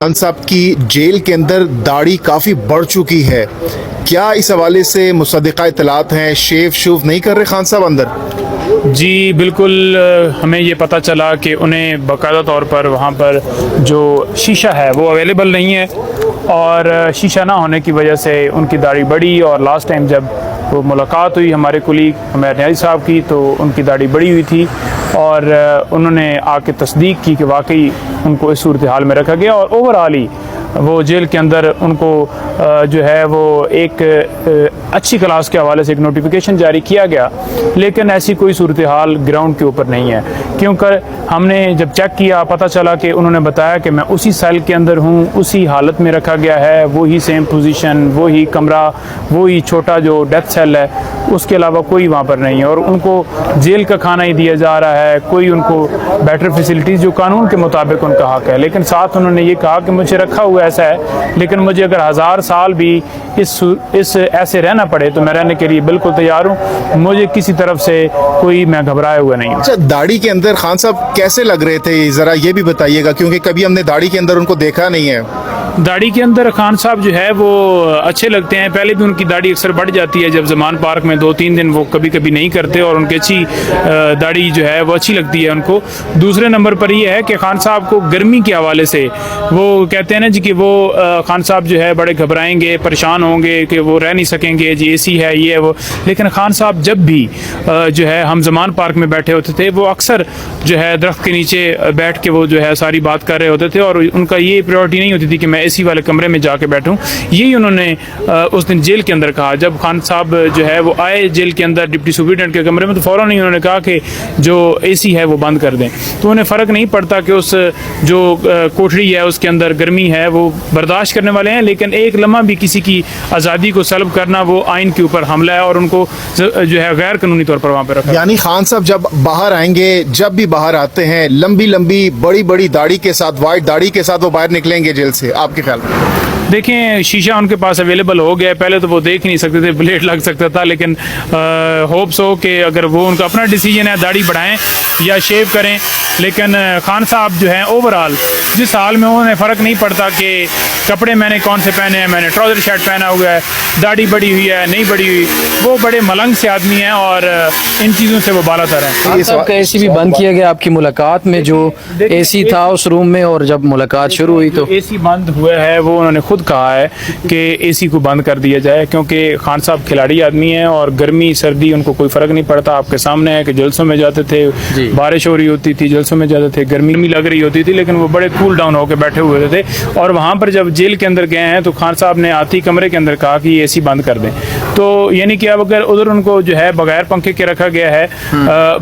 खान साहब की जेल के अंदर दाढ़ी काफ़ी बढ़ चुकी है। क्या इस हवाले से मुसद्दिक़ा इत्तलात हैं? शेव शूव नहीं कर रहे खान साहब अंदर? जी बिल्कुल, हमें ये पता चला कि उन्हें बाकायदा तौर पर वहाँ पर जो शीशा है वो अवेलेबल नहीं है और शीशा ना होने की वजह से उनकी दाढ़ी बढ़ी। और लास्ट टाइम जब वो मुलाकात हुई हमारे कुलीग हमारे न्याजी साहब की तो उनकी दाढ़ी बढ़ी हुई थी और उन्होंने आके तस्दीक की कि वाकई उनको इस सूरत हाल में रखा गया और ओवरऑल ही वो जेल के अंदर उनको जो है वो एक अच्छी क्लास के हवाले से एक नोटिफिकेशन जारी किया गया, लेकिन ऐसी कोई सूरत हाल ग्राउंड के ऊपर नहीं है। क्योंकि हमने जब चेक किया पता चला कि उन्होंने बताया कि मैं उसी सेल के अंदर हूँ, उसी हालत में रखा गया है, वही सेम पोजीशन, वही कमरा, वही छोटा जो डेथ सेल है, उसके अलावा कोई वहाँ पर नहीं है। और उनको जेल का खाना ही दिया जा रहा है, कोई उनको बेटर फैसिलिटीज़ जो कानून के मुताबिक उनका हक है। लेकिन साथ उन्होंने ये कहा कि मुझे रखा हुआ ऐसा है, लेकिन मुझे अगर 1000 साल भी इस ऐसे रहना पड़े तो मैं रहने के लिए बिल्कुल तैयार हूँ। मुझे किसी तरफ से कोई मैं घबराए हुआ नहीं हूँ। अच्छा, दाढ़ी के अंदर खान साहब कैसे लग रहे थे, ज़रा ये भी बताइएगा, क्योंकि कभी हमने दाढ़ी के अंदर उनको देखा नहीं है। दाढ़ी के अंदर खान साहब जो है वो अच्छे लगते हैं। पहले भी उनकी दाढ़ी अक्सर बढ़ जाती है, जब ज़मान पार्क में 2-3 दिन वो कभी कभी नहीं करते और उनकी अच्छी दाढ़ी जो है वो अच्छी लगती है उनको। दूसरे नंबर पर ये है कि खान साहब को गर्मी के हवाले से वो कहते हैं ना जी कि वो खान साहब जो है बड़े घबराएंगे, परेशान होंगे कि वो रह नहीं सकेंगे जी, एसी है ये है वो। लेकिन खान साहब जब भी जो है हम ज़मान पार्क में बैठे होते थे वो अक्सर जो है दरख्त के नीचे बैठ के वो जो है सारी बात कर रहे होते थे और उनका ये प्रायोरिटी नहीं होती थी कि मैं एसी वाले कमरे में जाके बैठूं। यही उन्होंने उस दिन जेल के अंदर कहा। जब खान साहब जो है वो आए जेल के अंदर डिप्टी सुपरिटेंडेंट के कमरे में तो फ़ौरन ही उन्होंने कहा कि जो एसी है वो बंद कर दें। तो उन्हें फ़र्क नहीं पड़ता कि उस जो कोठरी है उसके अंदर गर्मी है, वो बर्दाश्त करने वाले हैं। लेकिन एक लम्हा भी किसी की आज़ादी को सल्ब करना वो आइन के ऊपर हमला है और उनको जो है गैर कानूनी तौर पर वहाँ पर रखा। यानी खान साहब जब बाहर आएंगे, जब भी बाहर आते हैं, लंबी लंबी बड़ी बड़ी दाढ़ी के साथ, वाइट दाढ़ी के साथ वो बाहर निकलेंगे जेल से, आपके ख्याल में? देखें, शीशा उनके पास अवेलेबल हो गया। पहले तो वो देख नहीं सकते थे, ब्लेड लग सकता था, लेकिन होप्स हो कि अगर वो उनका अपना डिसीजन है दाढ़ी बढ़ाएं या शेव करें। लेकिन खान साहब जो हैं ओवरऑल जिस हाल में उन्हें फ़र्क नहीं पड़ता कि कपड़े मैंने कौन से पहने हैं, मैंने ट्राउज़र शर्ट पहना हुआ है, दाढ़ी बढ़ी हुई है नहीं बढ़ी हुई, वो बड़े मलंग से आदमी हैं और इन चीज़ों से वो बालातर हैं। खान साहब का एसी भी बंद किया गया आपकी मुलाकात में, जो एसी था उस रूम में, और जब मुलाकात शुरू हुई तो एसी बंद हुआ है। वो उन्होंने खुद कहा है कि एसी को बंद कर दिया जाए, क्योंकि खान साहब खिलाड़ी आदमी हैं और गर्मी सर्दी उनको कोई फ़र्क नहीं पड़ता। आपके सामने है कि जलसों में जाते थे, बारिश हो रही होती थी, जलसों में जाते थे, गर्मी लग रही होती थी, लेकिन वो बड़े कूल डाउन होकर बैठे हुए थे। और वहाँ पर जब जेल के अंदर गए हैं तो खान साहब ने आती कमरे के अंदर कहा कि एसी बंद कर दें। तो यानी कि अब अगर उधर उनको जो है बगैर पंखे के रखा गया है,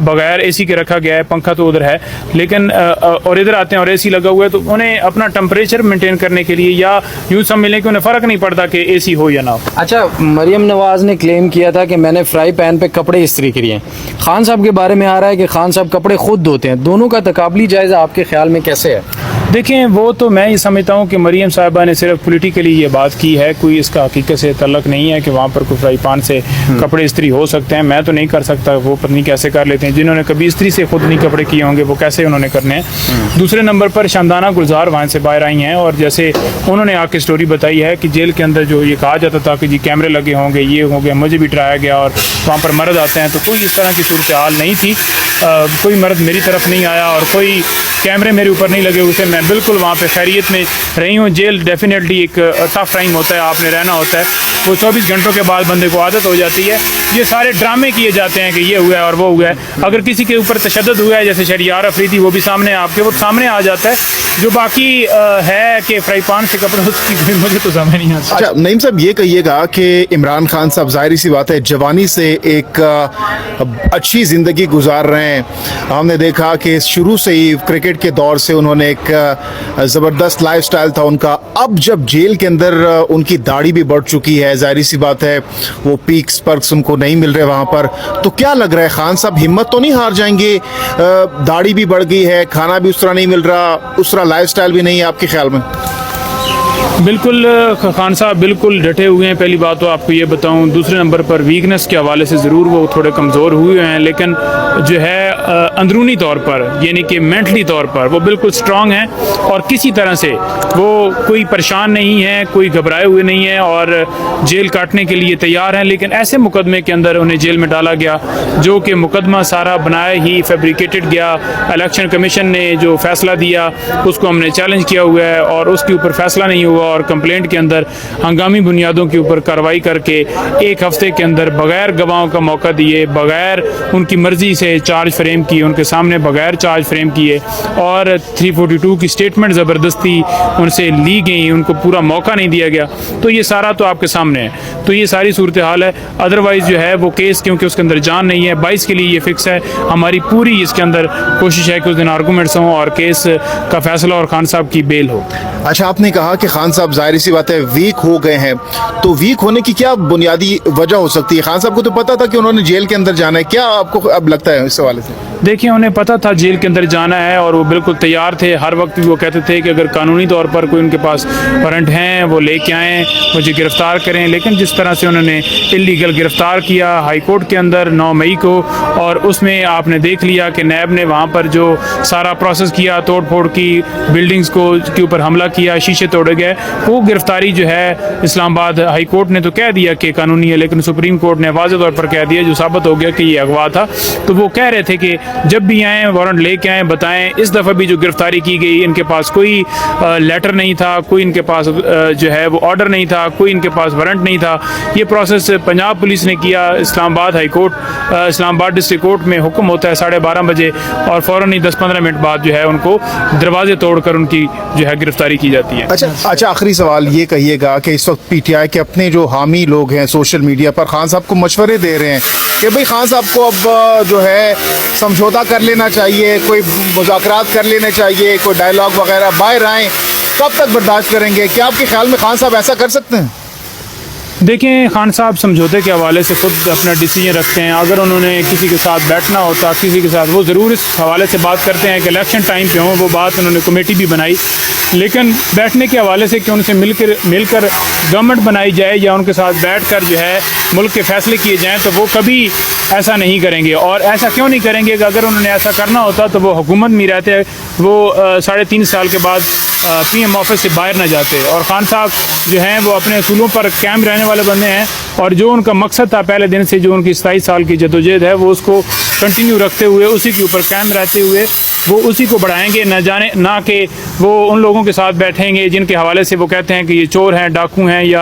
बगैर एसी के रखा गया है, पंखा तो उधर है लेकिन और इधर आते हैं और एसी लगा हुआ है, तो उन्हें अपना टेम्परेचर मेंटेन करने के लिए या यूँ समझ कि उन्हें फ़र्क नहीं पड़ता कि एसी हो या ना हो। अच्छा, मरियम नवाज ने क्लेम किया था कि मैंने फ्राई पैन पे कपड़े इस्त्री किए हैं। खान साहब के बारे में आ रहा है कि खान साहब कपड़े खुद धोते हैं। दोनों का तकाबली जायज़ा आपके ख्याल में कैसे है? देखें, वो तो मैं ये समझता हूँ कि मरियम साहिबा ने सिर्फ पॉलिटिकली ये बात की है, कोई इसका हकीकत से तल्लक नहीं है कि वहाँ पर कोई फ्राई पान से कपड़े इस्त्री हो सकते हैं। मैं तो नहीं कर सकता, वो पत्नी कैसे कर लेते हैं। जिन्होंने कभी इस्त्री से खुद नहीं कपड़े किए होंगे वो कैसे उन्होंने करने हैं। दूसरे नंबर पर शानदाना गुलजार वहाँ से बाहर आई हैं और जैसे उन्होंने आके स्टोरी बताई है कि जेल के अंदर जो ये कहा जाता था कि जी कैमरे लगे होंगे, ये हो गया, मुझे भी डराया गया और वहाँ पर मर्द आते हैं, तो कोई इस तरह की सूरत हाल नहीं थी। कोई मर्द मेरी तरफ नहीं आया और कोई कैमरे मेरे ऊपर नहीं लगे हुए। मैं बिल्कुल वहाँ पे खैरियत में रही हूँ। जेल डेफिनेटली एक टफ टाइम होता है, आपने रहना होता है। वो 24 घंटों के बाद बंदे को आदत हो जाती है। ये सारे ड्रामे किए जाते हैं कि ये हुआ है और वो हुआ है। अगर किसी के ऊपर तशद्दुद हुआ है, जैसे शहरियार अफरीदी, वो भी सामने आपके वो सामने आ जाता है। जो बाकी है कि फ्राई पान से कपड़े उसकी मुझे तो समझ नहीं आता। अच्छा नईम साहब, ये कहिएगा कि इमरान खान साहब जाहिर सी बात है जवानी से एक अच्छी ज़िंदगी गुजार रहे हैं। हमने देखा कि शुरू से ही क्रिकेट के दौर से उन्होंने एक ज़बरदस्त लाइफस्टाइल था उनका। अब जब जेल के अंदर उनकी दाढ़ी भी बढ़ चुकी है, जाहिर सी बात है वो पीक्स पर्क्स उनको नहीं मिल रहे वहाँ पर, तो क्या लग रहा है खान साहब हिम्मत तो नहीं हार जाएंगे? दाढ़ी भी बढ़ गई है, खाना भी उस तरह नहीं मिल रहा, उस तरह लाइफस्टाइल भी नहीं है, आपके ख्याल में? बिल्कुल खान साहब बिल्कुल डटे हुए हैं। पहली बात तो आपको ये बताऊं, दूसरे नंबर पर वीकनेस के हवाले से ज़रूर वो थोड़े कमज़ोर हुए हैं, लेकिन जो है अंदरूनी तौर पर यानी कि मेंटली तौर पर वो बिल्कुल स्ट्रांग हैं और किसी तरह से वो कोई परेशान नहीं है, कोई घबराए हुए नहीं है और जेल काटने के लिए तैयार हैं। लेकिन ऐसे मुकदमे के अंदर उन्हें जेल में डाला गया जो कि मुकदमा सारा बनाया ही फैब्रिकेटेड गया। इलेक्शन कमीशन ने जो फैसला दिया उसको हमने चैलेंज किया हुआ है और उसके ऊपर फैसला नहीं हुआ और कंप्लेंट के अंदर हंगामी बुनियादों के ऊपर कार्रवाई करके एक हफ्ते के अंदर बगैर गवाहों का मौका दिए, बगैर उनकी मर्जी से चार्ज फ्रेम किए, उनके सामने बगैर चार्ज फ्रेम किए और 342 की स्टेटमेंट ज़बरदस्ती उनसे ली गई, उनको पूरा मौका नहीं दिया गया। तो ये सारा तो आपके सामने है। तो ये सारी सूरत हाल है। अदरवाइज़ जो है वो केस क्योंकि उसके अंदर जान नहीं है, 22 के लिए ये फिक्स है। हमारी पूरी इसके अंदर कोशिश है कि उस दिन आर्गूमेंट्स हों और केस का फैसला और खान साहब की बेल हो। अच्छा, आपने कहा कि खान साहब जाहिर सी बात है वीक हो गए हैं, तो वीक होने की क्या बुनियादी वजह हो सकती है? खान साहब को तो पता था कि उन्होंने जेल के अंदर जाना है, क्या आपको अब लगता है इस हवाले से? देखिए, उन्हें पता था जेल के अंदर जाना है और वो बिल्कुल तैयार थे। हर वक्त भी वो कहते थे कि अगर कानूनी तौर पर कोई उनके पास वारंट हैं वो लेके आएँ, मुझे गिरफ़्तार करें। लेकिन जिस तरह से उन्होंने इलीगल गिरफ़्तार किया हाई कोर्ट के अंदर 9 मई को, और उसमें आपने देख लिया कि नैब ने वहाँ पर जो सारा प्रोसेस किया, तोड़ फोड़ की, बिल्डिंग्स को के ऊपर हमला किया, शीशे तोड़े गए, वो गिरफ़्तारी जो है इस्लामाबाद हाई कोर्ट ने तो कह दिया कि कानूनी है, लेकिन सुप्रीम कोर्ट ने वाज़ेह तौर पर कह दिया, जो साबित हो गया कि ये अगवा था। तो वो कह रहे थे कि जब भी आएँ वारंट लेके आएँ, बताएं। इस दफ़ा भी जो गिरफ़्तारी की गई, इनके पास कोई लेटर नहीं था, कोई इनके पास जो है वो ऑर्डर नहीं था, कोई इनके पास वारंट नहीं था। ये प्रोसेस पंजाब पुलिस ने किया। Islamabad high court, Islamabad district court में हुक्म होता है 12:30 बजे और फ़ौरन ही 10-15 मिनट बाद जो है उनको दरवाजे तोड़कर उनकी जो है गिरफ़्तारी की जाती है। अच्छा, आखिरी सवाल ये कहिएगा कि इस वक्त पीटीआई के अपने जो हामी लोग हैं सोशल मीडिया पर खान साहब को मशवरे दे रहे हैं कि भाई खान साहब को अब जो है समझौता कर लेना चाहिए, कोई मुज़ाकरात कर लेने चाहिए, कोई डायलॉग वगैरह, बाहर आएँ, कब तक बर्दाश्त करेंगे? क्या आपके ख्याल में खान साहब ऐसा कर सकते हैं? देखें, खान साहब समझौते के हवाले से ख़ुद अपना डिसीजन रखते हैं। अगर उन्होंने किसी के साथ बैठना होता, किसी के साथ, वो ज़रूर इस हवाले से बात करते हैं कि इलेक्शन टाइम पे हों। वो बात उन्होंने कमेटी भी बनाई, लेकिन बैठने के हवाले से कि उनसे मिलकर गवर्नमेंट बनाई जाए या उनके साथ बैठकर जो है मुल्क के फैसले किए जाएँ, तो वो कभी ऐसा नहीं करेंगे। और ऐसा क्यों नहीं करेंगे कि अगर उन्होंने ऐसा करना होता तो वो हुकूमत में रहते, वो 3.5 साल के बाद PM ऑफिस से बाहर ना जाते। और ख़ान साहब जो हैं वो अपने असूलों पर कायम रहने वाले बंदे हैं और जो उनका मकसद था पहले दिन से, जो उनकी 27 साल की जदोजहद है, वो उसको कंटिन्यू रखते हुए, उसी के ऊपर कायम रहते हुए वो उसी को बढ़ाएंगे। न जाने ना कि वो उन लोगों के साथ बैठेंगे जिनके हवाले से वो कहते हैं कि ये चोर हैं, डाकू हैं या